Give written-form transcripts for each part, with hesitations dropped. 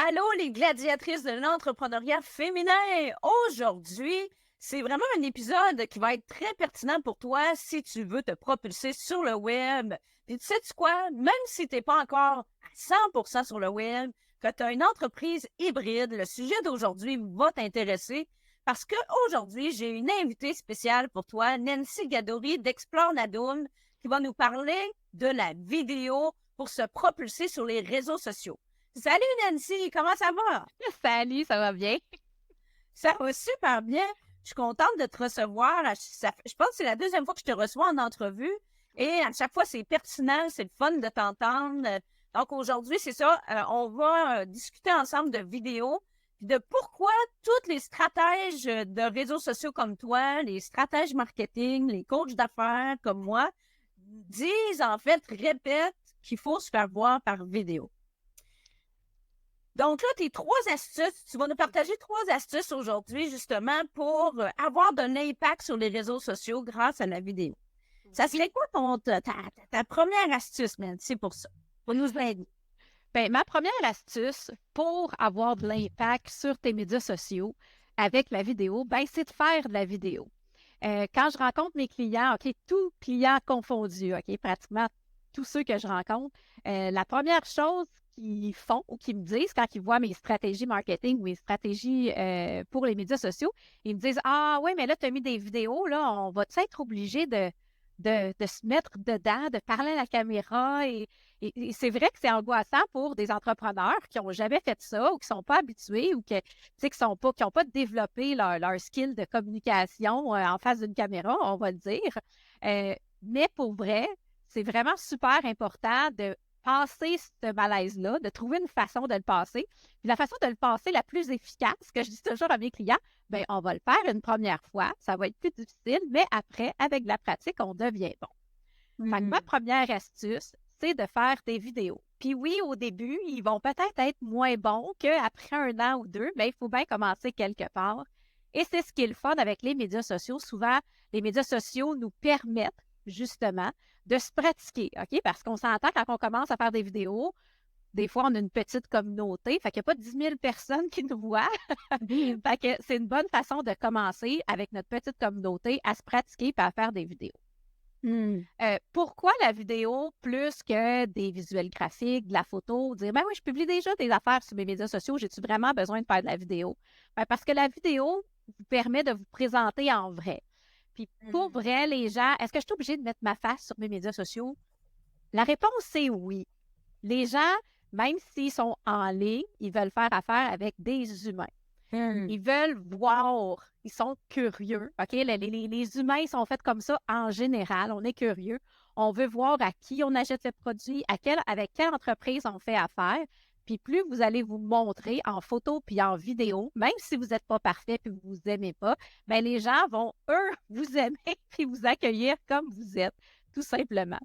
Allô, les gladiatrices de l'entrepreneuriat féminin! Aujourd'hui, c'est vraiment un épisode qui va être très pertinent pour toi si tu veux te propulser sur le web. Et tu sais quoi? Même si tu n'es pas encore à 100% sur le web, que tu as une entreprise hybride, le sujet d'aujourd'hui va t'intéresser parce qu'aujourd'hui, j'ai une invitée spéciale pour toi, Nancy Gadouri d'Explore Nadoum, qui va nous parler de la vidéo pour se propulser sur les réseaux sociaux. Salut Nancy, comment ça va? Salut, ça va bien? Ça va super bien. Je suis contente de te recevoir. Je pense que c'est la deuxième fois que je te reçois en entrevue et à chaque fois, c'est pertinent, c'est le fun de t'entendre. Donc aujourd'hui, c'est ça, on va discuter ensemble de vidéos, de pourquoi toutes les stratèges de réseaux sociaux comme toi, les stratèges marketing, les coachs d'affaires comme moi, disent en fait, répètent qu'il faut se faire voir par vidéo. Donc là, tes 3 astuces, tu vas nous partager 3 astuces aujourd'hui, justement, pour avoir de l'impact sur les réseaux sociaux grâce à la vidéo. Ça serait quoi ta première astuce, Nancy, pour ça? Pour nous aider. Bien, ma première astuce pour avoir de l'impact sur tes médias sociaux avec la vidéo, ben, c'est de faire de la vidéo. Quand je rencontre mes clients, OK, tous clients confondus, OK, pratiquement tous ceux que je rencontre, la première chose qu'ils font ou qu'ils me disent quand ils voient mes stratégies marketing ou mes stratégies pour les médias sociaux, ils me disent: Ah oui, mais là, tu as mis des vidéos, là, on va-tu être obligé de se mettre dedans, de parler à la caméra? Et c'est vrai que c'est angoissant pour des entrepreneurs qui n'ont jamais fait ça ou qui ne sont pas habitués ou qui n'ont pas développé leur skill de communication en face d'une caméra, on va le dire. Mais pour vrai, c'est vraiment super important de passer ce malaise-là, de trouver une façon de le passer. Puis la façon de le passer la plus efficace, que je dis toujours à mes clients, bien, on va le faire une première fois, ça va être plus difficile, mais après, avec de la pratique, on devient bon. Fait que ma première astuce, c'est de faire des vidéos. Puis oui, au début, ils vont peut-être être moins bons qu'après 1 an ou 2, mais il faut bien commencer quelque part. Et c'est ce qui est le fun avec les médias sociaux. Souvent, les médias sociaux nous permettent justement de se pratiquer, OK? Parce qu'on s'entend quand on commence à faire des vidéos, des fois, on a une petite communauté, fait qu'il n'y a pas 10 000 personnes qui nous voient. Fait que c'est une bonne façon de commencer avec notre petite communauté à se pratiquer et à faire des vidéos. Pourquoi la vidéo plus que des visuels graphiques, de la photo? Dire, ben oui, je publie déjà des affaires sur mes médias sociaux, j'ai-tu vraiment besoin de faire de la vidéo? Ben, parce que la vidéo vous permet de vous présenter en vrai. Puis pour vrai, les gens, est-ce que je suis obligée de mettre ma face sur mes médias sociaux? La réponse, c'est oui. Les gens, même s'ils sont en ligne, ils veulent faire affaire avec des humains. Ils veulent voir, ils sont curieux. OK? Les humains ils sont faits comme ça en général. On est curieux. On veut voir à qui on achète le produit, avec quelle entreprise on fait affaire. Puis plus vous allez vous montrer en photo puis en vidéo, même si vous n'êtes pas parfait puis vous vous aimez pas, bien, les gens vont, eux, vous aimer puis vous accueillir comme vous êtes, tout simplement.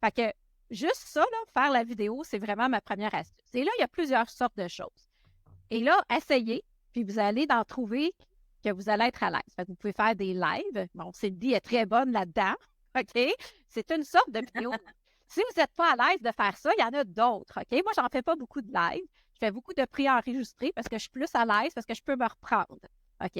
Fait que juste ça, là, faire la vidéo, c'est vraiment ma première astuce. Et là, il y a plusieurs sortes de choses. Et là, essayez, puis vous allez en trouver que vous allez être à l'aise. Fait que vous pouvez faire des lives. Bon, Cindy est très bonne là-dedans. OK? C'est une sorte de vidéo. Si vous n'êtes pas à l'aise de faire ça, il y en a d'autres. OK? Moi, j'en fais pas beaucoup de live. Je fais beaucoup de pré-enregistrés parce que je suis plus à l'aise, parce que je peux me reprendre. OK?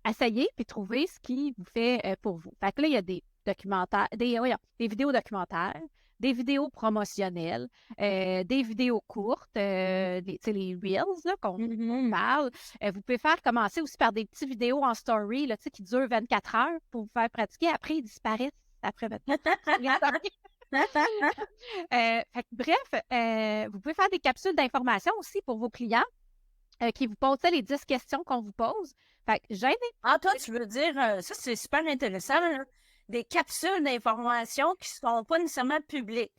Essayez puis trouvez ce qui vous fait pour vous. Fait que là, il y a des documentaires, des vidéos documentaires, des vidéos promotionnelles, des vidéos courtes, les Reels là, qu'on parle. Vous pouvez faire commencer aussi par des petites vidéos en story là, qui durent 24 heures pour vous faire pratiquer. Après, ils disparaissent après 24 heures. Bref, vous pouvez faire des capsules d'information aussi pour vos clients qui vous posent les 10 questions qu'on vous pose. Fait que gênez. Ah, toi, tu veux dire, ça c'est super intéressant, là, des capsules d'informations qui ne sont pas nécessairement publiques.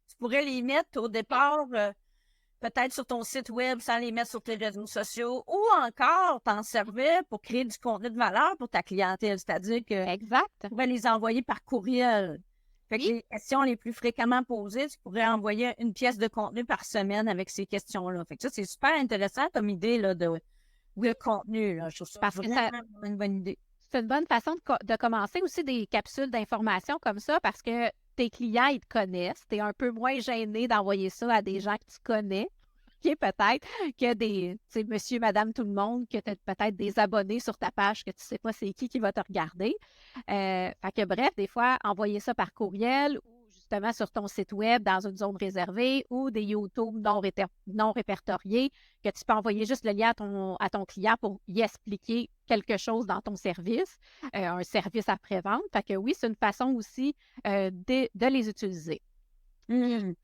Tu pourrais les mettre au départ, peut-être sur ton site web sans les mettre sur tes réseaux sociaux ou encore t'en servir pour créer du contenu de valeur pour ta clientèle. C'est-à-dire que Exact. tu pourrais les envoyer par courriel. Fait que les questions les plus fréquemment posées, tu pourrais envoyer une pièce de contenu par semaine avec ces questions-là. Fait que ça, c'est super intéressant comme idée là, de contenu. Là. Je trouve ça vraiment une bonne idée. C'est une bonne façon de commencer aussi des capsules d'information comme ça parce que tes clients, ils te connaissent. Tu es un peu moins gêné d'envoyer ça à des gens que tu connais. remarqué peut-être que tu sais, monsieur, madame, tout le monde, que tu as peut-être des abonnés sur ta page que tu sais pas c'est qui va te regarder. Fait que bref, des fois, envoyer ça par courriel ou justement sur ton site web dans une zone réservée ou des YouTube non répertoriés que tu peux envoyer juste le lien à ton client pour y expliquer quelque chose dans ton service, un service après-vente. Fait que oui, c'est une façon aussi de les utiliser. Mhm.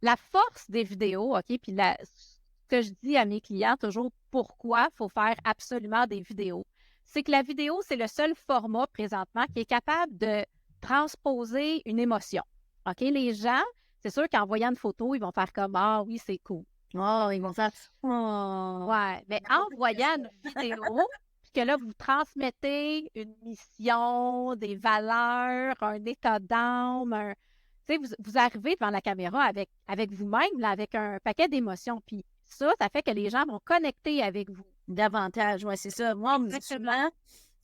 La force des vidéos, OK, puis ce que je dis à mes clients toujours, pourquoi il faut faire absolument des vidéos, c'est que la vidéo, c'est le seul format présentement qui est capable de transposer une émotion. OK, les gens, c'est sûr qu'en voyant une photo, ils vont faire comme ah oui, c'est cool. Oh, ils vont faire oh. Ouais, mais en voyant une vidéo, puis que là, vous transmettez une mission, des valeurs, un état d'âme, tu sais, vous arrivez devant la caméra avec vous-même, là, avec un paquet d'émotions. Puis ça fait que les gens vont connecter avec vous. Davantage, ouais, c'est ça. Moi, on me dit souvent,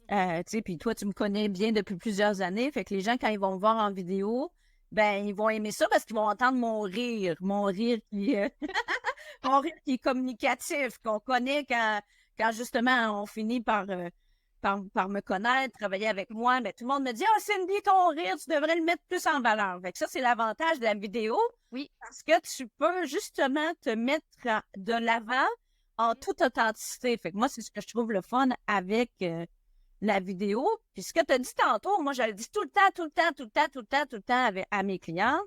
tu sais, puis toi, tu me connais bien depuis plusieurs années, fait que les gens, quand ils vont me voir en vidéo, ben, ils vont aimer ça parce qu'ils vont entendre mon rire mon rire qui est communicatif, qu'on connaît quand justement on finit par me connaître, travailler avec moi, ben, tout le monde me dit « Ah, Cindy, ton rire, tu devrais le mettre plus en valeur. » Fait que ça, c'est l'avantage de la vidéo. Oui. Parce que tu peux justement te mettre de l'avant en toute authenticité. Fait que moi, c'est ce que je trouve le fun avec la vidéo. Puis ce que tu as dit tantôt, moi, je le dis tout le temps à mes clients.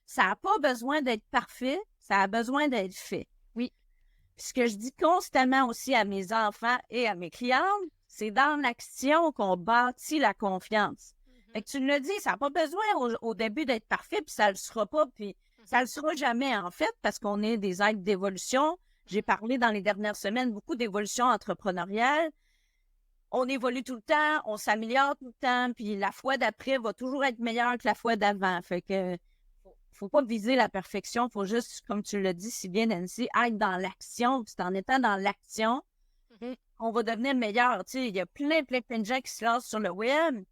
Ça n'a pas besoin d'être parfait, ça a besoin d'être fait. Oui. Puis ce que je dis constamment aussi à mes enfants et à mes clientes, c'est dans l'action qu'on bâtit la confiance. Fait que tu le dis, ça n'a pas besoin au début d'être parfait, puis ça le sera pas, puis ça le sera jamais, en fait, parce qu'on est des êtres d'évolution. J'ai parlé dans les dernières semaines beaucoup d'évolution entrepreneuriale. On évolue tout le temps, on s'améliore tout le temps, puis la fois d'après va toujours être meilleure que la fois d'avant. Fait que faut pas viser la perfection, faut juste, comme tu l'as dit si bien, Nancy, être dans l'action. Puis c'est en étant dans l'action qu'on va devenir meilleur. Tu sais, il y a plein de gens qui se lancent sur le web,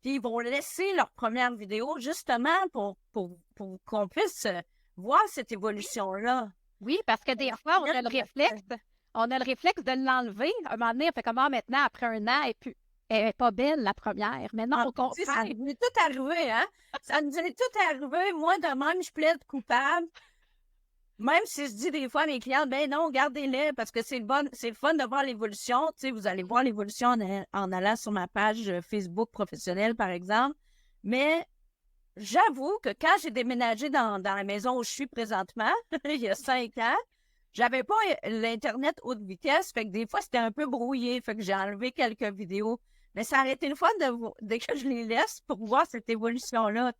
puis ils vont laisser leur première vidéo justement pour qu'on puisse voir cette évolution-là. Oui, parce que des fois, on a le réflexe de l'enlever. À un moment donné, on fait comment maintenant, après un an, elle n'est pas belle, la première. Maintenant, on comprend. Ça nous est tout arrivé, hein? Ça nous est tout arrivé. Moi, de même, je plaide coupable. Même si je dis des fois à mes clients, ben non, gardez-les parce que c'est le fun de voir l'évolution. Tu sais, vous allez voir l'évolution en allant sur ma page Facebook professionnelle, par exemple. Mais j'avoue que quand j'ai déménagé dans la maison où je suis présentement, il y a 5 ans, j'avais pas l'Internet haute vitesse. Fait que des fois, c'était un peu brouillé. Fait que j'ai enlevé quelques vidéos. Mais ça aurait été le fun dès que je les laisse pour voir cette évolution-là.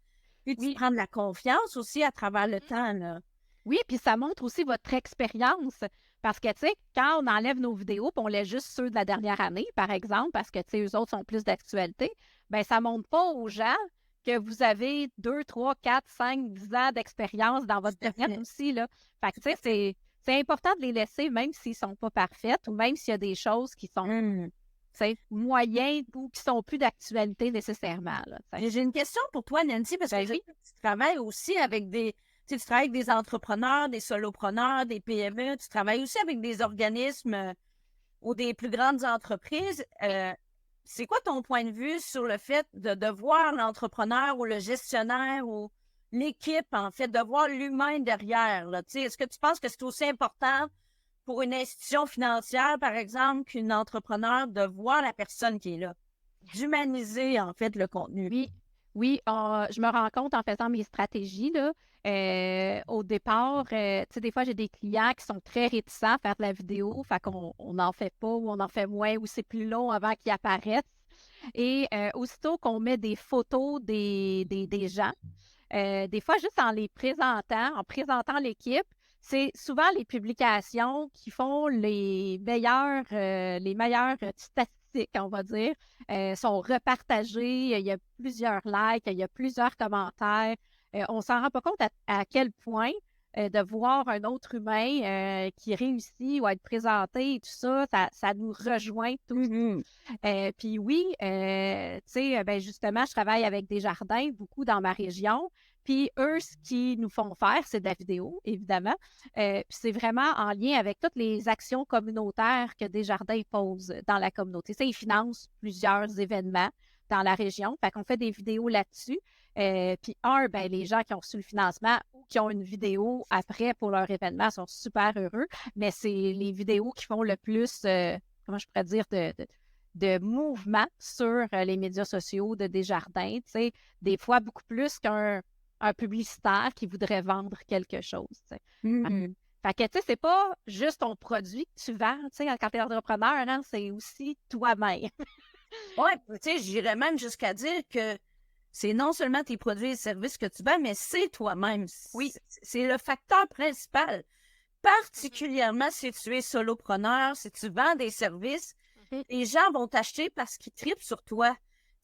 Puis tu prends de la confiance aussi à travers le temps, là. Oui, puis ça montre aussi votre expérience. Parce que, tu sais, quand on enlève nos vidéos, puis on laisse juste ceux de la dernière année, par exemple, parce que, tu sais, eux autres sont plus d'actualité, bien, ça ne montre pas aux gens que vous avez 2, 3, 4, 5, 10 ans d'expérience dans votre domaine aussi, là. Fait que, tu sais, c'est important de les laisser, même s'ils ne sont pas parfaits ou même s'il y a des choses qui sont moyennes ou qui ne sont plus d'actualité nécessairement, là. J'ai une question pour toi, Nancy, parce que tu travailles aussi avec tu travailles avec des entrepreneurs, des solopreneurs, des PME, tu travailles aussi avec des organismes ou des plus grandes entreprises. C'est quoi ton point de vue sur le fait de voir l'entrepreneur ou le gestionnaire ou l'équipe, en fait, de voir l'humain derrière, là? Est-ce que tu penses que c'est aussi important pour une institution financière, par exemple, qu'une entrepreneur de voir la personne qui est là? D'humaniser, en fait, le contenu. Oui, je me rends compte en faisant mes stratégies, là, au départ, tu sais, des fois, j'ai des clients qui sont très réticents à faire de la vidéo, fait qu'on n'en fait pas ou on en fait moins ou c'est plus long avant qu'ils apparaissent. Et aussitôt qu'on met des photos des gens, des fois, juste en présentant l'équipe, c'est souvent les publications qui font les meilleures statistiques, on va dire, sont repartagées. Il y a plusieurs likes, il y a plusieurs commentaires. On ne s'en rend pas compte à quel point de voir un autre humain qui réussit ou à être présenté et tout ça, ça nous rejoint tous. Puis oui, tu sais, ben justement, je travaille avec des jardins beaucoup dans ma région. Puis eux, ce qu'ils nous font faire, c'est de la vidéo, évidemment. Puis c'est vraiment en lien avec toutes les actions communautaires que Desjardins pose dans la communauté. Tu sais, ils financent plusieurs événements dans la région. Fait qu'on fait des vidéos là-dessus. Puis ben, les gens qui ont reçu le financement ou qui ont une vidéo après pour leur événement sont super heureux. Mais c'est les vidéos qui font le plus, comment je pourrais dire, de mouvement sur les médias sociaux de Desjardins. Tu sais, des fois beaucoup plus qu'un publicitaire qui voudrait vendre quelque chose. Tu sais. Fait que, tu sais, c'est pas juste ton produit que tu vends, tu sais, quand tu es entrepreneur, hein, c'est aussi toi-même. Oui, tu sais, j'irais même jusqu'à dire que c'est non seulement tes produits et services que tu vends, mais c'est toi-même. Oui. C'est le facteur principal. Particulièrement si tu es solopreneur, si tu vends des services, les gens vont t'acheter parce qu'ils tripent sur toi.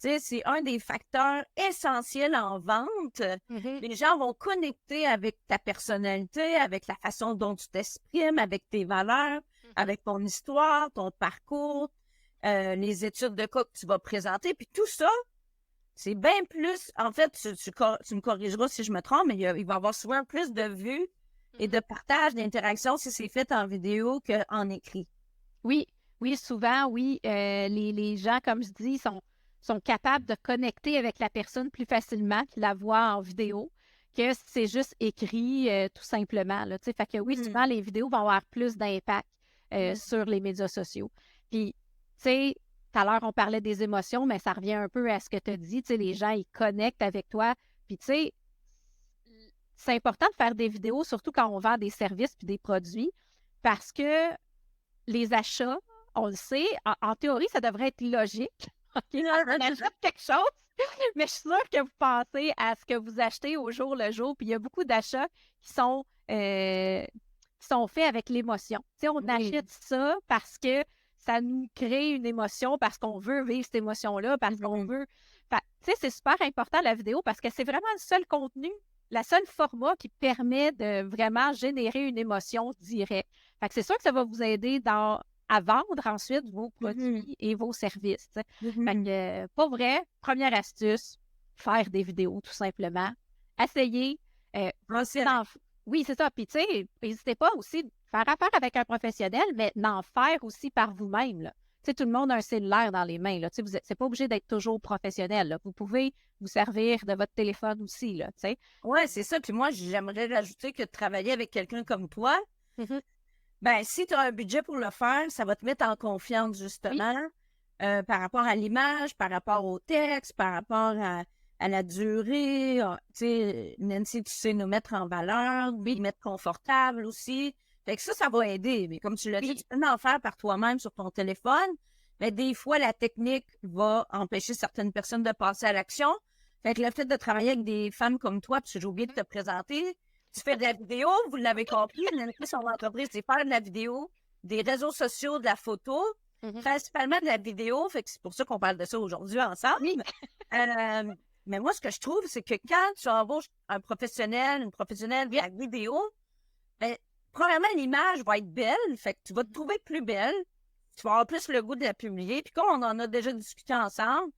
Tu sais, c'est un des facteurs essentiels en vente. Les gens vont connecter avec ta personnalité, avec la façon dont tu t'exprimes, avec tes valeurs, avec ton histoire, ton parcours, les études de cas que tu vas présenter. Puis tout ça, c'est bien plus... En fait, tu me corrigeras si je me trompe, mais il va y avoir souvent plus de vues et de partage, d'interaction si c'est fait en vidéo qu'en écrit. Oui, oui, souvent, oui. Les gens, comme je dis, sont capables de connecter avec la personne plus facilement qu'ils la voient en vidéo que si c'est juste écrit tout simplement. Là, fait que oui, souvent, les vidéos vont avoir plus d'impact sur les médias sociaux. Puis, tu sais, tout à l'heure, on parlait des émotions, mais ça revient un peu à ce que tu as dit. Tu sais, les gens, ils connectent avec toi. Puis, tu sais, c'est important de faire des vidéos, surtout quand on vend des services puis des produits, parce que les achats, on le sait, en théorie, ça devrait être logique. OK, on achète quelque chose, mais je suis sûre que vous pensez à ce que vous achetez au jour le jour, puis il y a beaucoup d'achats qui sont faits avec l'émotion. Tu sais, on achète ça parce que ça nous crée une émotion, parce qu'on veut vivre cette émotion-là, parce qu'on veut... Tu sais, c'est super important la vidéo parce que c'est vraiment le seul contenu, la seule format qui permet de vraiment générer une émotion directe. Fait que c'est sûr que ça va vous aider à vendre ensuite vos produits et vos services. Fait que, pas vrai, première astuce, faire des vidéos tout simplement. Essayez. Oui, c'est ça. Puis, tu sais, n'hésitez pas aussi à faire affaire avec un professionnel, mais d'en faire aussi par vous-même. Là. Tu sais, tout le monde a un cellulaire dans les mains. Tu sais, c'est pas obligé d'être toujours professionnel. Là. Vous pouvez vous servir de votre téléphone aussi. Tu sais. Oui, c'est ça. Puis moi, j'aimerais rajouter que de travailler avec quelqu'un comme toi, ben, si tu as un budget pour le faire, ça va te mettre en confiance, justement, par rapport à l'image, par rapport au texte, par rapport à la durée. Tu sais, Nancy, tu sais nous mettre en valeur, nous mettre confortable aussi. Fait que ça va aider. Mais comme tu l'as dit, tu peux en faire par toi-même sur ton téléphone. Mais des fois, la technique va empêcher certaines personnes de passer à l'action. Fait que le fait de travailler avec des femmes comme toi, puis j'ai oublié de te présenter, tu fais de la vidéo, vous l'avez compris, son entreprise, c'est faire de la vidéo, des réseaux sociaux, de la photo, principalement de la vidéo, fait que c'est pour ça qu'on parle de ça aujourd'hui ensemble. Mais moi, ce que je trouve, c'est que quand tu embauches un professionnel, une professionnelle de la vidéo, ben, premièrement, l'image va être belle, fait que tu vas te trouver plus belle, tu vas avoir plus le goût de la publier, puis comme on en a déjà discuté ensemble,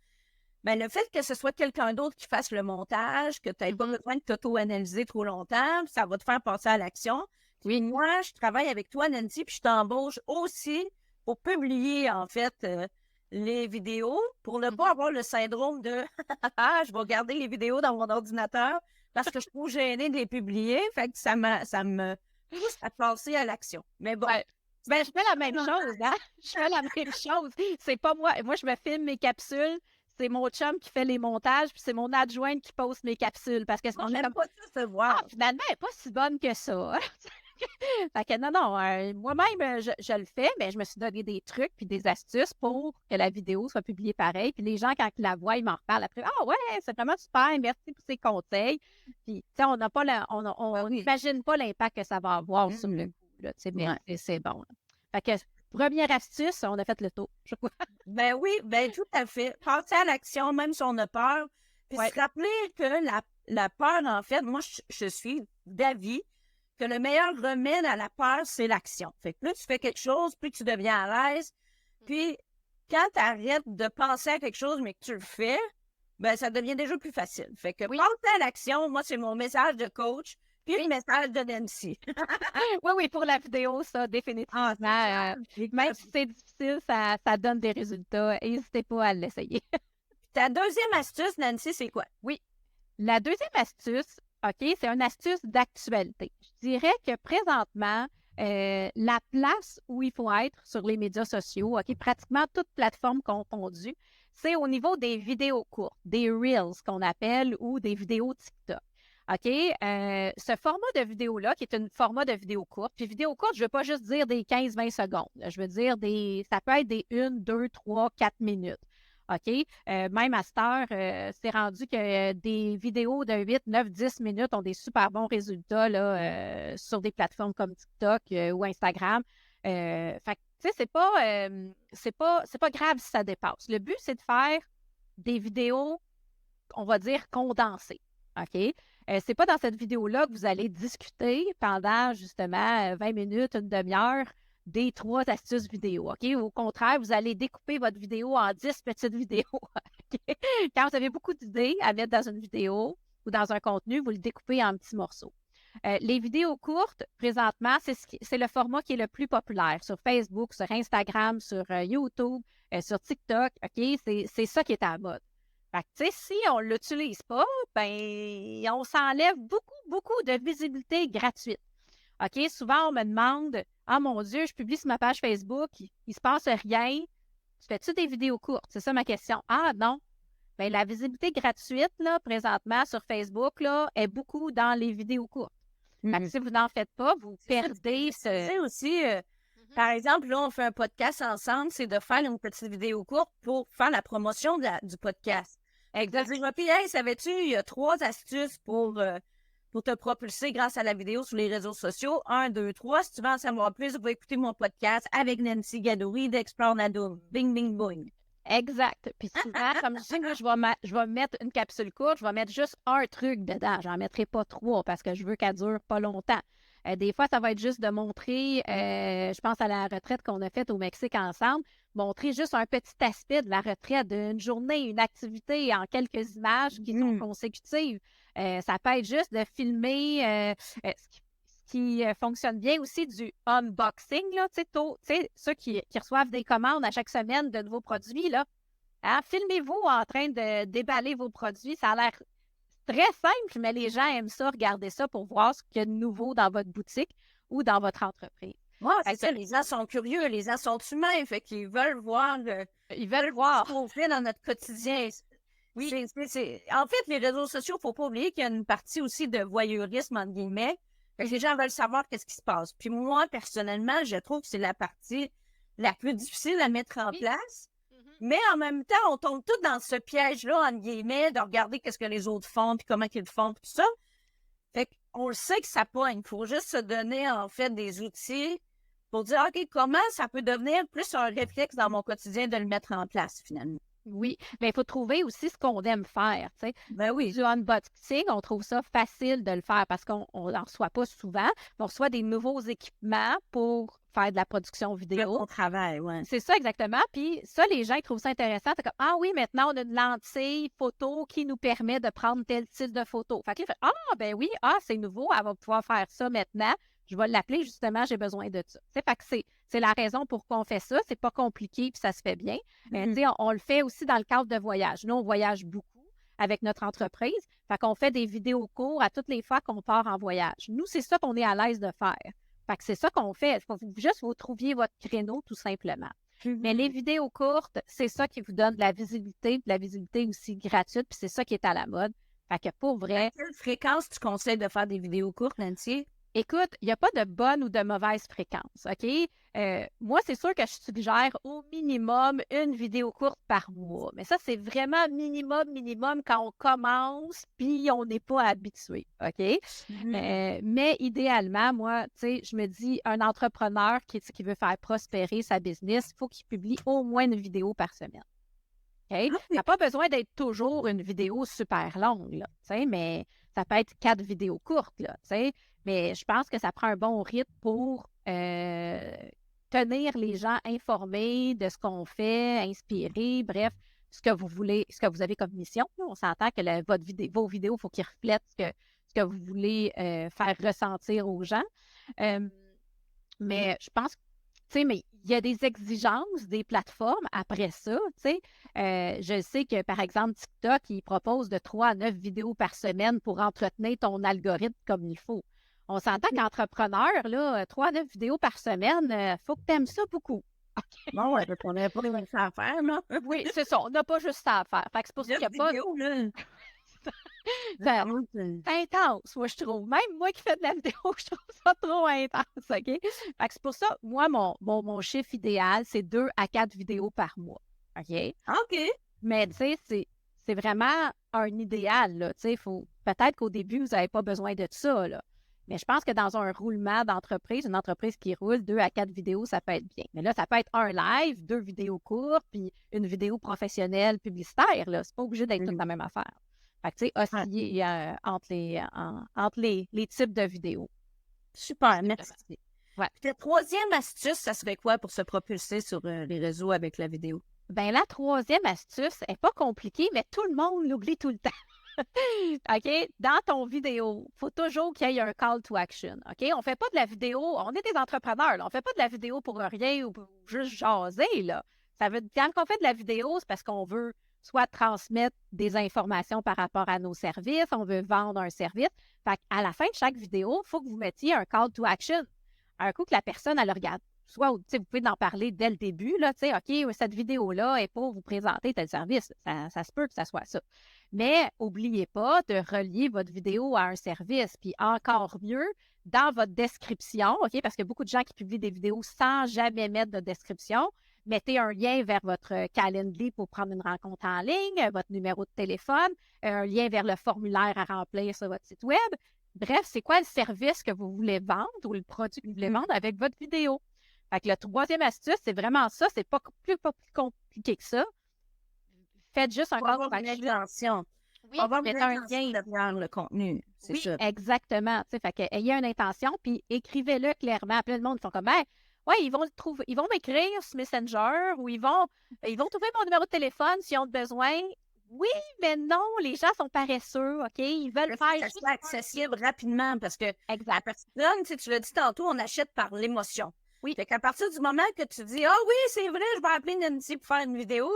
ben, le fait que ce soit quelqu'un d'autre qui fasse le montage, que tu n'aies pas besoin de t'auto-analyser trop longtemps, ça va te faire passer à l'action. Puis moi, je travaille avec toi, Nancy, puis je t'embauche aussi pour publier, en fait, les vidéos, pour ne pas avoir le syndrome de « Ah, je vais garder les vidéos dans mon ordinateur parce que je trouve gênée de les publier. » Fait que ça me pousse à passer à l'action. Mais bon. Ouais. Ben, je fais la même chose, hein? Je fais la même chose. C'est pas moi. Moi, je me filme mes capsules. C'est mon chum qui fait les montages, puis c'est mon adjointe qui poste mes capsules. Parce que on n'aime pas ça se voir. Finalement, elle n'est pas si bonne que ça. Fait que non, moi-même, je le fais, mais je me suis donné des trucs puis des astuces pour que la vidéo soit publiée pareil. Puis les gens, quand ils la voient, ils m'en reparlent après. Ah ouais, c'est vraiment super, merci pour ces conseils. Puis, tu sais, on n'a pas on n'imagine pas l'impact que ça va avoir sur le coup. Là, mais c'est bon. Là. Fait que, première astuce, on a fait le tour. Ben oui, ben tout à fait. Passer à l'action, même si on a peur. Puis se rappeler que la peur, en fait, moi, je suis d'avis que le meilleur remède à la peur, c'est l'action. Fait que plus tu fais quelque chose, plus tu deviens à l'aise. Puis, quand tu arrêtes de penser à quelque chose, mais que tu le fais, ben ça devient déjà plus facile. Fait que Oui. passe à l'action. Moi, c'est mon message de coach, puis le message de Nancy. Oui, oui, pour la vidéo, ça, définitivement. Même si c'est difficile, ça donne des résultats. N'hésitez pas à l'essayer. Ta deuxième astuce, Nancy, c'est quoi? Oui. La deuxième astuce, OK, c'est une astuce d'actualité. Je dirais que présentement, la place où il faut être sur les médias sociaux, OK, pratiquement toutes plateformes confondues, c'est au niveau des vidéos courtes, des Reels qu'on appelle ou des vidéos TikTok. OK? Ce format de vidéo-là, qui est un format de vidéo courte, puis vidéo courte, je ne veux pas juste dire des 15-20 secondes. Je veux dire ça peut être des 1, 2, 3, 4 minutes. OK? Même à cette heure, c'est rendu que des vidéos de 8, 9, 10 minutes ont des super bons résultats là, sur des plateformes comme TikTok ou Instagram. Fait que, tu sais, c'est pas grave si ça dépasse. Le but, c'est de faire des vidéos, on va dire, condensées. OK? C'est pas dans cette vidéo-là que vous allez discuter pendant justement 20 minutes, une demi-heure des 3 astuces vidéo. OK? Au contraire, vous allez découper votre vidéo en 10 petites vidéos. OK? Quand vous avez beaucoup d'idées à mettre dans une vidéo ou dans un contenu, vous le découpez en petits morceaux. Les vidéos courtes, présentement, c'est le format qui est le plus populaire sur Facebook, sur Instagram, sur YouTube, sur TikTok. OK? C'est ça qui est à la mode. Fait que, tu sais, si on ne l'utilise pas, ben, on s'enlève beaucoup, beaucoup de visibilité gratuite. OK? Souvent, on me demande, ah mon Dieu, je publie sur ma page Facebook, il ne se passe rien. Tu fais-tu des vidéos courtes? C'est ça ma question. Ah non. Bien, la visibilité gratuite, là, présentement, sur Facebook, là, est beaucoup dans les vidéos courtes. Fait que si vous n'en faites pas, vous perdez ce. C'est aussi, par exemple, là, on fait un podcast ensemble, c'est de faire une petite vidéo courte pour faire la promotion du podcast. Exactement. Puis, hey, savais-tu, il y a 3 astuces pour te propulser grâce à la vidéo sur les réseaux sociaux. 1, 2, 3. Si tu veux en savoir plus, va écouter mon podcast avec Nancy Gadouri d'Explore Nado. Bing, bing, boing. Exact. Puis souvent, comme je dis, moi, je vais mettre une capsule courte, je vais mettre juste un truc dedans. J'en mettrai pas 3 parce que je veux qu'elle dure pas longtemps. Des fois, ça va être juste de montrer, je pense à la retraite qu'on a faite au Mexique ensemble, montrer juste un petit aspect de la retraite, d'une journée, une activité en quelques images qui sont consécutives. Ça peut être juste de filmer ce qui fonctionne bien aussi du unboxing, là, tu sais, ceux qui reçoivent des commandes à chaque semaine de nouveaux produits, là. Hein, filmez-vous en train de déballer vos produits. Ça a l'air très simple, mais les gens aiment ça, regarder ça pour voir ce qu'il y a de nouveau dans votre boutique ou dans votre entreprise. Oui, c'est ça. Les gens sont curieux, les gens sont humains, fait qu'ils veulent voir ils veulent voir ce qu'on fait dans notre quotidien. Oui. En fait, les réseaux sociaux, il ne faut pas oublier qu'il y a une partie aussi de voyeurisme, entre guillemets. Fait que les gens veulent savoir qu'est-ce qui se passe. Puis moi, personnellement, je trouve que c'est la partie la plus difficile à mettre en place. Mais en même temps, on tombe tous dans ce piège-là, entre guillemets, de regarder qu'est-ce que les autres font, puis comment ils le font, puis tout ça. Fait qu'on le sait que ça pogne. Il faut juste se donner, en fait, des outils pour dire, OK, comment ça peut devenir plus un réflexe dans mon quotidien de le mettre en place, finalement. Oui, mais il faut trouver aussi ce qu'on aime faire, tu sais. Ben oui. Du unboxing, on trouve ça facile de le faire parce qu'on n'en reçoit pas souvent. On reçoit des nouveaux équipements pour faire de la production vidéo. On travaille, oui. C'est ça exactement. Puis ça, les gens ils trouvent ça intéressant. C'est comme, ah oui, maintenant, on a une lentille photo qui nous permet de prendre tel type de photo. Fait que là, ah ben oui, c'est nouveau, elle va pouvoir faire ça maintenant. Je vais l'appeler justement, j'ai besoin de ça. Fait que c'est la raison pour qu'on fait ça. C'est pas compliqué puis ça se fait bien. On le fait aussi dans le cadre de voyage. Nous, on voyage beaucoup avec notre entreprise. Fait qu'on fait des vidéos courts à toutes les fois qu'on part en voyage. Nous, c'est ça qu'on est à l'aise de faire. Fait que c'est ça qu'on fait. Il faut juste vous trouviez votre créneau, tout simplement. Mais les vidéos courtes, c'est ça qui vous donne de la visibilité aussi gratuite, puis c'est ça qui est à la mode. Fait que pour vrai... À quelle fréquence tu conseilles de faire des vidéos courtes, Nancy? Écoute, il n'y a pas de bonne ou de mauvaise fréquence, OK? Moi, c'est sûr que je suggère au minimum une vidéo courte par mois. Mais ça, c'est vraiment minimum quand on commence puis on n'est pas habitué, OK? Mais idéalement, moi, tu sais, je me dis, un entrepreneur qui veut faire prospérer sa business, il faut qu'il publie au moins une vidéo par semaine. OK? Ça n'a pas besoin d'être toujours une vidéo super longue, là, tu sais, mais ça peut être 4 vidéos courtes, là, tu sais. Mais je pense que ça prend un bon rythme pour tenir les gens informés de ce qu'on fait, inspirés, bref, ce que vous voulez, ce que vous avez comme mission. Là. On s'entend que vos vidéos, il faut qu'ils reflètent ce que vous voulez faire ressentir aux gens. Mais je pense que, tu sais, mais il y a des exigences des plateformes après ça, tu sais. Je sais que, par exemple, TikTok, il propose de 3 à 9 vidéos par semaine pour entretenir ton algorithme comme il faut. On s'entend qu'entrepreneur, là, 3 à 9 vidéos par semaine, il faut que tu aimes ça beaucoup. Bon, ouais, on n'a pas rien à faire, là. Oui, c'est ça. On n'a pas juste ça à faire. Fait que c'est pour ça qu'il n'y a pas. Vidéo, là. Ça- C'est intense, moi, je trouve. Même moi qui fais de la vidéo, je trouve ça trop intense, OK? Fait que c'est pour ça, moi, mon chiffre idéal, c'est 2 à 4 vidéos par mois, OK? OK. Mais, tu sais, c'est vraiment un idéal, là. Tu sais, peut-être qu'au début, vous n'avez pas besoin de ça, là. Mais je pense que dans un roulement d'entreprise, une entreprise qui roule, 2 à 4 vidéos, ça peut être bien. Mais là, ça peut être un live, 2 vidéos courtes, puis une vidéo professionnelle publicitaire, là. C'est pas obligé d'être toute la même affaire. Fait que, tu sais, osciller entre les types de vidéos. Super, merci. Ouais. Puis ta troisième astuce, ça serait quoi pour se propulser sur les réseaux avec la vidéo? Ben la troisième astuce n'est pas compliquée, mais tout le monde l'oublie tout le temps. OK? Dans ton vidéo, il faut toujours qu'il y ait un call to action. OK? On ne fait pas de la vidéo, on est des entrepreneurs, là, on ne fait pas de la vidéo pour rien ou pour juste jaser, là. Quand on fait de la vidéo, c'est parce qu'on veut soit transmettre des informations par rapport à nos services, on veut vendre un service. Fait à la fin de chaque vidéo, il faut que vous mettiez un call to action. Un coup que la personne, elle regarde, soit vous pouvez en parler dès le début, là, OK, cette vidéo-là est pour vous présenter tel service. Ça se peut que ça soit ça. Mais n'oubliez pas de relier votre vidéo à un service. Puis encore mieux, dans votre description, OK, parce qu'il y a beaucoup de gens qui publient des vidéos sans jamais mettre de description. Mettez un lien vers votre Calendly pour prendre une rencontre en ligne, votre numéro de téléphone, un lien vers le formulaire à remplir sur votre site web. Bref, c'est quoi le service que vous voulez vendre ou le produit que vous voulez vendre avec votre vidéo? Fait que la troisième astuce, c'est vraiment ça. C'est pas plus compliqué que ça. Faites juste un call to action. Oui, on va mettre un lien derrière le contenu. Oui, ça. Exactement. Fait que ayez une intention, puis écrivez-le clairement. Plein de monde font comme, ben, ouais, ils vont m'écrire sur Messenger ou ils vont trouver mon numéro de téléphone s'ils ont besoin. Oui, mais non, les gens sont paresseux, OK? Ils veulent faire ça soit accessible rapidement parce que la personne, tu l'as dit tantôt, on achète par l'émotion. Oui. Fait qu'à partir du moment que tu dis, ah oui, c'est vrai, je vais appeler Nancy pour faire une vidéo,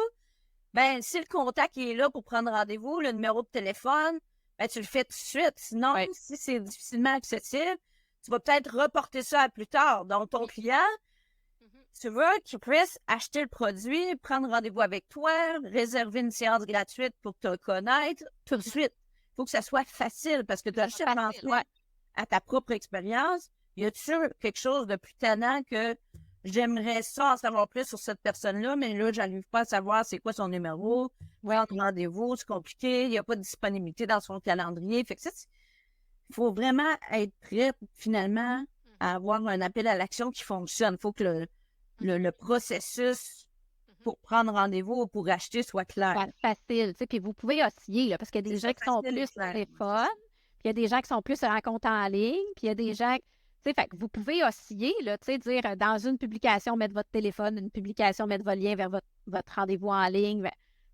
ben, si le contact est là pour prendre rendez-vous, le numéro de téléphone, ben, tu le fais tout de suite. Sinon, si c'est difficilement accessible, tu vas peut-être reporter ça à plus tard. Donc, ton client, tu veux qu'il puisse acheter le produit, prendre rendez-vous avec toi, réserver une séance gratuite pour te connaître tout de suite. Il faut que ça soit facile parce que tu achètes à ta propre expérience. Y a-tu quelque chose de plus tannant que j'aimerais ça en savoir plus sur cette personne-là, mais là, j'arrive pas à savoir c'est quoi son numéro, prendre rendez-vous, c'est compliqué, il n'y a pas de disponibilité dans son calendrier. Fait que il faut vraiment être prêt, finalement, à avoir un appel à l'action qui fonctionne. Il faut que le processus pour prendre rendez-vous ou pour acheter soit clair. Facile, tu sais, puis vous pouvez osciller, là, parce qu'il y a des gens qui sont plus téléphone, puis il y a des gens qui sont plus rencontres en ligne, puis il y a des gens... Fait que vous pouvez osciller, là, dire dans une publication, mettre votre téléphone, une publication, mettre votre lien vers votre rendez-vous en ligne,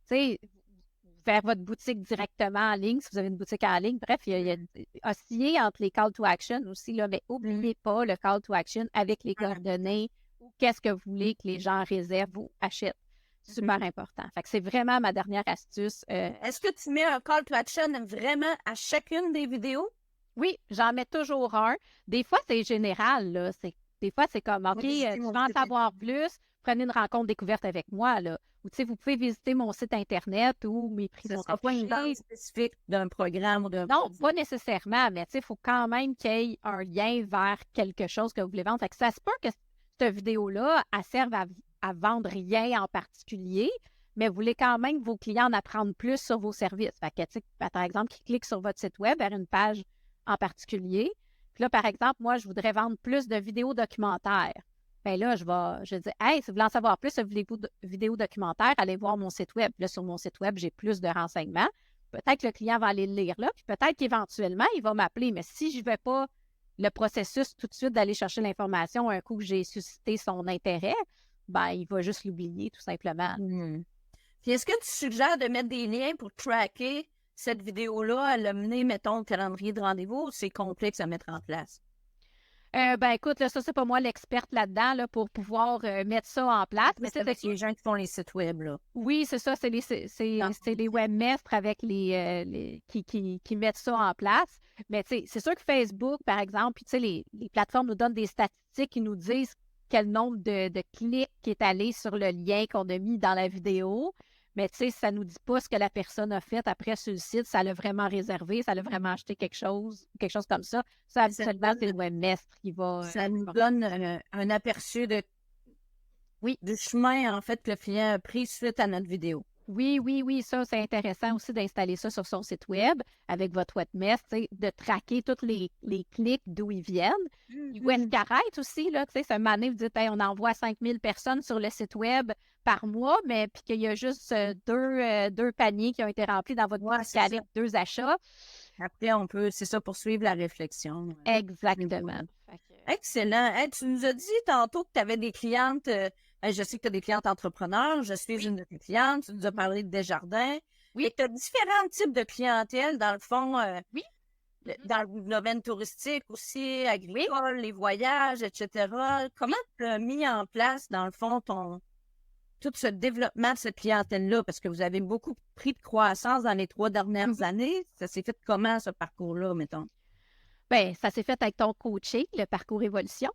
vers votre boutique directement en ligne, si vous avez une boutique en ligne. Bref, il y a osciller entre les call to action aussi, là, mais n'oubliez pas le call to action avec les coordonnées ou qu'est-ce que vous voulez que les gens réservent ou achètent. Super important. Fait que c'est vraiment ma dernière astuce. Est-ce que tu mets un call to action vraiment à chacune des vidéos? Oui, j'en mets toujours un. Des fois, c'est général, là. Des fois, c'est comme, OK, tu veux en savoir plus, prenez une rencontre découverte avec moi, là. Ou, vous pouvez visiter mon site Internet ou mes prix sont pas une base spécifique d'un programme ou d'un Non, pas nécessairement, mais il faut quand même qu'il y ait un lien vers quelque chose que vous voulez vendre. Fait que ça se peut que cette vidéo-là, elle serve à vendre rien en particulier, mais vous voulez quand même que vos clients en apprennent plus sur vos services. Fait que, par exemple, qu'ils cliquent sur votre site web vers une page en particulier. Puis là, par exemple, moi, je voudrais vendre plus de vidéos documentaires. Bien là, je vais dire, hey, si vous voulez en savoir plus sur vidéos documentaires, allez voir mon site web. Là, sur mon site web, j'ai plus de renseignements. Peut-être que le client va aller le lire là, puis peut-être qu'éventuellement, il va m'appeler. Mais si je ne vais pas le processus tout de suite d'aller chercher l'information un coup que j'ai suscité son intérêt, ben il va juste l'oublier, tout simplement. Puis est-ce que tu suggères de mettre des liens pour tracker cette vidéo-là, à le mener, mettons, au calendrier de rendez-vous, ou c'est complexe à mettre en place? Ben écoute, là, ça, c'est pas moi l'experte là-dedans là, pour pouvoir mettre ça en place. Mais C'est avec les gens qui font les sites web, là. oui, c'est ça, c'est Ah, les webmestres avec qui mettent ça en place. Mais tu sais, c'est sûr que Facebook, par exemple, puis tu sais, les plateformes nous donnent des statistiques qui nous disent quel nombre de clics qui est allé sur le lien qu'on a mis dans la vidéo. Mais tu sais, ça nous dit pas ce que la personne a fait après sur le site, ça l'a vraiment réservé, ça l'a vraiment acheté quelque chose comme ça. Ça, habituellement, c'est le webmestre qui va. ça nous donne un aperçu Oui. du chemin, en fait, que le client a pris suite à notre vidéo. Oui, oui, oui, ça, c'est intéressant aussi d'installer ça sur son site web avec votre webmestre, tu sais, de traquer tous les clics d'où ils viennent. Puis où est-ce qu'ils arrêtent aussi, là, tu sais, ce matin, vous dites, hey, on envoie 5000 personnes sur le site web par mois, mais puis qu'il y a juste deux paniers qui ont été remplis dans votre calibre, 2 achats. Après, on peut, c'est ça, poursuivre la réflexion. Exactement. Excellent. Hey, tu nous as dit tantôt que tu avais des clientes, je sais que tu as des clientes entrepreneurs, je suis une de tes clientes, tu nous as parlé de Desjardins. Oui. Et tu as différents types de clientèle, dans le fond, Oui. dans le domaine touristique aussi, agricole, les voyages, etc. Comment tu as mis en place, dans le fond, tout ce développement de cette clientèle-là? Parce que vous avez beaucoup pris de croissance dans les 3 dernières années. Ça s'est fait comment, ce parcours-là, mettons? Ben, ça s'est fait avec ton coaching, le parcours évolution.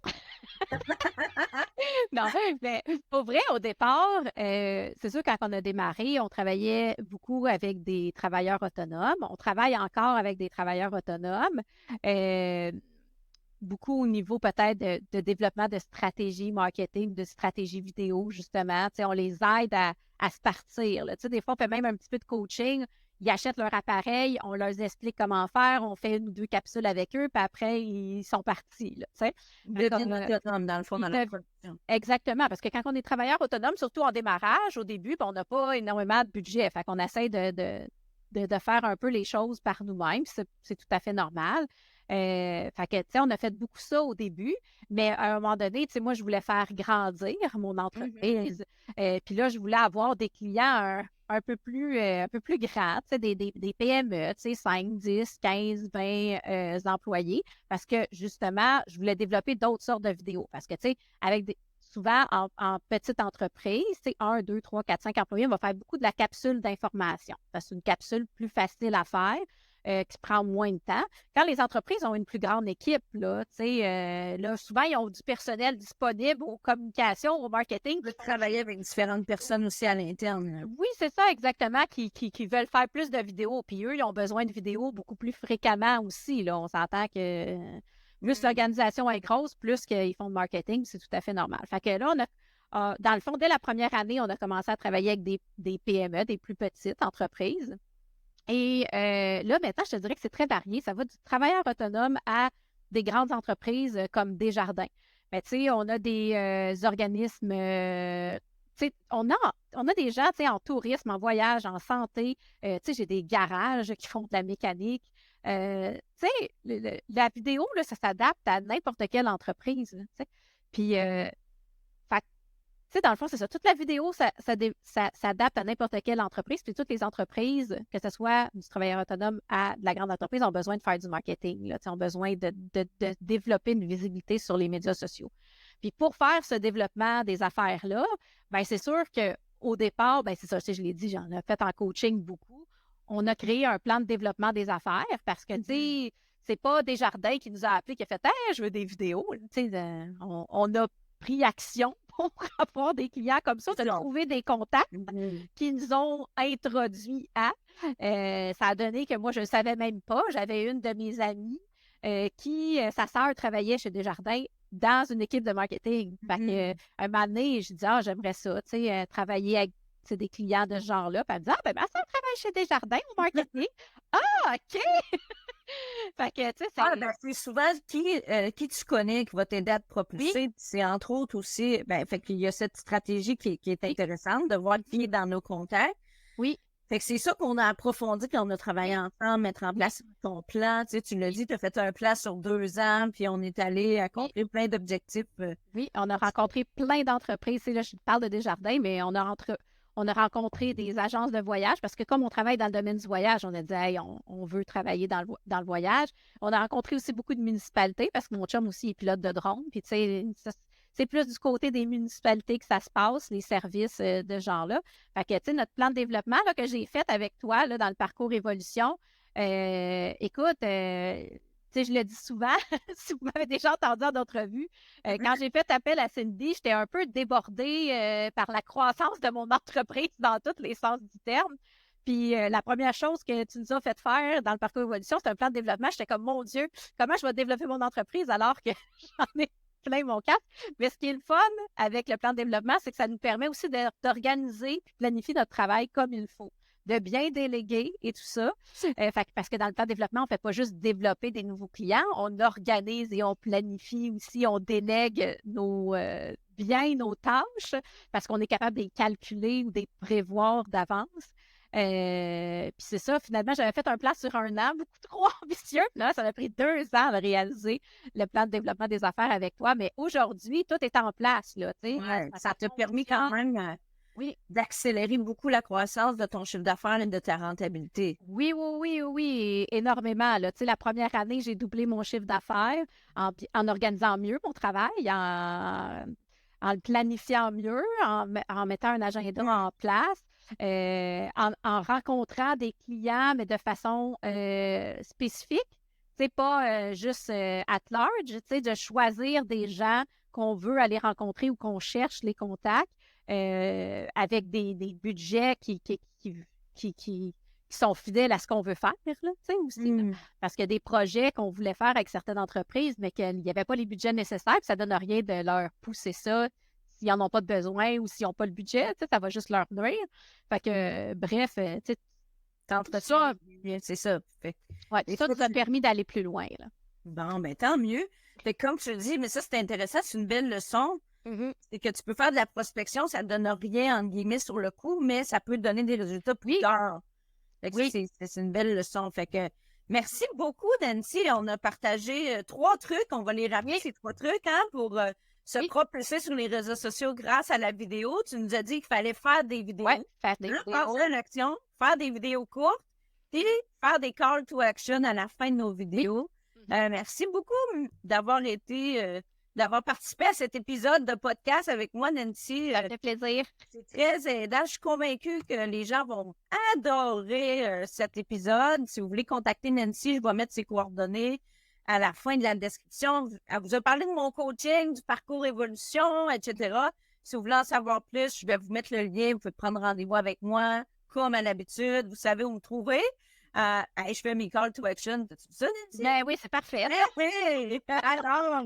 Non, mais pour vrai, au départ, c'est sûr, quand on a démarré, on travaillait beaucoup avec des travailleurs autonomes. On travaille encore avec des travailleurs autonomes. Beaucoup au niveau peut-être de développement de stratégie marketing, de stratégie vidéo, justement. Tu sais, on les aide à se partir, là. Tu sais, des fois, on fait même un petit peu de coaching. Ils achètent leur appareil, on leur explique comment faire, on fait 1 ou 2 capsules avec eux, puis après, ils sont partis, là, tu sais. Ils deviennent autonomes, dans le fond, dans la production. Exactement, parce que quand on est travailleur autonome, surtout en démarrage, au début, ben, on n'a pas énormément de budget. Fait qu'on essaie de faire un peu les choses par nous-mêmes. C'est tout à fait normal. Fait que, tu sais, on a fait beaucoup ça au début, mais à un moment donné, tu sais, moi, je voulais faire grandir mon entreprise. Puis là, je voulais avoir des clients un peu plus grands, tu sais, des PME, tu sais, 5, 10, 15, 20 employés, parce que, justement, je voulais développer d'autres sortes de vidéos. Parce que, tu sais, souvent, en petite entreprise, c'est 1, 2, 3, 4, 5 employés, on va faire beaucoup de la capsule d'information. C'est une capsule plus facile à faire, qui prend moins de temps. Quand les entreprises ont une plus grande équipe, là, là, souvent, ils ont du personnel disponible aux communications, au marketing. Vous travaillez avec différentes personnes aussi à l'interne. Oui, c'est ça, exactement, qui veulent faire plus de vidéos. Puis eux, ils ont besoin de vidéos beaucoup plus fréquemment aussi, là. On s'entend que plus l'organisation est grosse, plus qu'ils font de marketing, c'est tout à fait normal. Fait que là, dans le fond, dès la première année, on a commencé à travailler avec des PME, des plus petites entreprises. Et là, maintenant, je te dirais que c'est très varié. Ça va du travailleur autonome à des grandes entreprises comme Desjardins. Mais tu sais, on a des organismes, tu sais, on a des gens, tu sais, en tourisme, en voyage, en santé. Tu sais, j'ai des garages qui font de la mécanique. Tu sais, la vidéo, là, ça s'adapte à n'importe quelle entreprise, là, tu sais. Puis, tu sais, dans le fond, c'est ça. Toute la vidéo, ça s'adapte à n'importe quelle entreprise. Puis toutes les entreprises, que ce soit du travailleur autonome à de la grande entreprise, ont besoin de faire du marketing, là, ont besoin de développer une visibilité sur les médias sociaux. Puis pour faire ce développement des affaires-là, bien, c'est sûr qu'au départ, bien, c'est ça, je l'ai dit, j'en ai fait en coaching beaucoup. On a créé un plan de développement des affaires parce que, tu sais, c'est pas Desjardins qui nous a appelé, qui a fait « Hey, je veux des vidéos ». Tu sais, on a pris action pour avoir des clients comme ça, de trouver des contacts qui nous ont introduits à. Ça a donné que moi, je ne savais même pas. J'avais une de mes amies qui, sa sœur travaillait chez Desjardins dans une équipe de marketing. Fait que, un moment donné, je dis, j'aimerais ça, tu sais, travailler avec des clients de ce genre-là. Puis elle me dit, ben ma sœur travaille chez Desjardins au marketing. Ah, OK! Fait que, tu sais, c'est souvent qui tu connais qui va t'aider à te propulser. Oui. C'est entre autres aussi, fait qu'il y a cette stratégie qui est intéressante de voir qui est dans nos contacts. Oui. Fait que c'est ça qu'on a approfondi quand on a travaillé ensemble, mettre en place ton plan. Tu sais, tu l'as dit, tu as fait un plan sur 2 ans, puis on est allé accomplir plein d'objectifs. Oui, on a rencontré plein d'entreprises. Tu sais, là, je parle de Desjardins, mais on On a rencontré des agences de voyage parce que comme on travaille dans le domaine du voyage, on a dit, hey, on veut travailler dans le voyage. On a rencontré aussi beaucoup de municipalités parce que mon chum aussi est pilote de drone. Puis, tu sais, c'est plus du côté des municipalités que ça se passe, les services de ce genre-là. Fait que, tu sais, notre plan de développement là, que j'ai fait avec toi là, dans le parcours Évolution, écoute, tu sais, je le dis souvent, si vous m'avez déjà entendu en entrevue, quand j'ai fait appel à Cindy, j'étais un peu débordée par la croissance de mon entreprise dans tous les sens du terme. Puis la première chose que tu nous as fait faire dans le parcours Évolution, c'est un plan de développement. J'étais comme, mon Dieu, comment je vais développer mon entreprise alors que j'en ai plein mon cap? Mais ce qui est le fun avec le plan de développement, c'est que ça nous permet aussi d'organiser et planifier notre travail comme il faut, de bien déléguer et tout ça. Parce que dans le plan de développement, on ne fait pas juste développer des nouveaux clients, on organise et on planifie aussi, on délègue bien nos tâches parce qu'on est capable de les calculer ou de les prévoir d'avance. Puis c'est ça, finalement, j'avais fait un plan sur 1 an, beaucoup trop ambitieux. Là, ça m'a pris 2 ans de réaliser le plan de développement des affaires avec toi. Mais aujourd'hui, tout est en place, là, tu sais. Ouais, ça t'a permis quand même oui, d'accélérer beaucoup la croissance de ton chiffre d'affaires et de ta rentabilité. oui, énormément. Là. Tu sais, la première année, j'ai doublé mon chiffre d'affaires en organisant mieux mon travail, en le planifiant mieux, en mettant un agenda en place, en rencontrant des clients, mais de façon spécifique. Tu sais, pas juste at large, tu sais, de choisir des gens qu'on veut aller rencontrer ou qu'on cherche les contacts avec des budgets qui sont fidèles à ce qu'on veut faire, là, tu sais, aussi. Là. Parce qu'il y a des projets qu'on voulait faire avec certaines entreprises, mais qu'il n'y avait pas les budgets nécessaires, puis ça ne donne rien de leur pousser ça s'ils n'en ont pas de besoin ou s'ils n'ont pas le budget, tu sais, ça va juste leur nuire. Fait que, bref, tu sais, Ça, c'est ça. Ouais, ça nous a permis d'aller plus loin. Là. Bon, ben tant mieux. Fait que comme tu le dis, mais ça, c'est intéressant, c'est une belle leçon. Mm-hmm. C'est que tu peux faire de la prospection, ça ne donne rien, entre guillemets, sur le coup, mais ça peut te donner des résultats plus tard. Fait que c'est une belle leçon. Fait que merci beaucoup, Nancy. On a partagé 3 trucs. On va les rappeler, ces 3 trucs, hein, pour se propulser sur les réseaux sociaux grâce à la vidéo. Tu nous as dit qu'il fallait faire des vidéos. Oui, faire des vidéos. Passer à l'action, faire des vidéos courtes, et faire des call to action à la fin de nos vidéos. Merci beaucoup d'avoir participé à cet épisode de podcast avec moi, Nancy. Ça fait plaisir. C'est très aidant. Je suis convaincue que les gens vont adorer cet épisode. Si vous voulez contacter Nancy, je vais mettre ses coordonnées à la fin de la description. Elle vous a parlé de mon coaching, du parcours évolution, etc. Si vous voulez en savoir plus, je vais vous mettre le lien. Vous pouvez prendre rendez-vous avec moi, comme à l'habitude. Vous savez où me trouver. Je fais mes call to action. T'as-tu vu ça, Nancy? Ben oui, c'est parfait. Oui! Alors,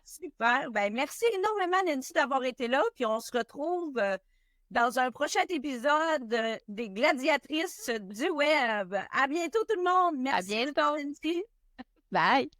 super. Ben, merci énormément, Nancy, d'avoir été là. Puis on se retrouve dans un prochain épisode des Gladiatrices du Web. À bientôt, tout le monde. Merci. À bientôt. Nancy. Bye.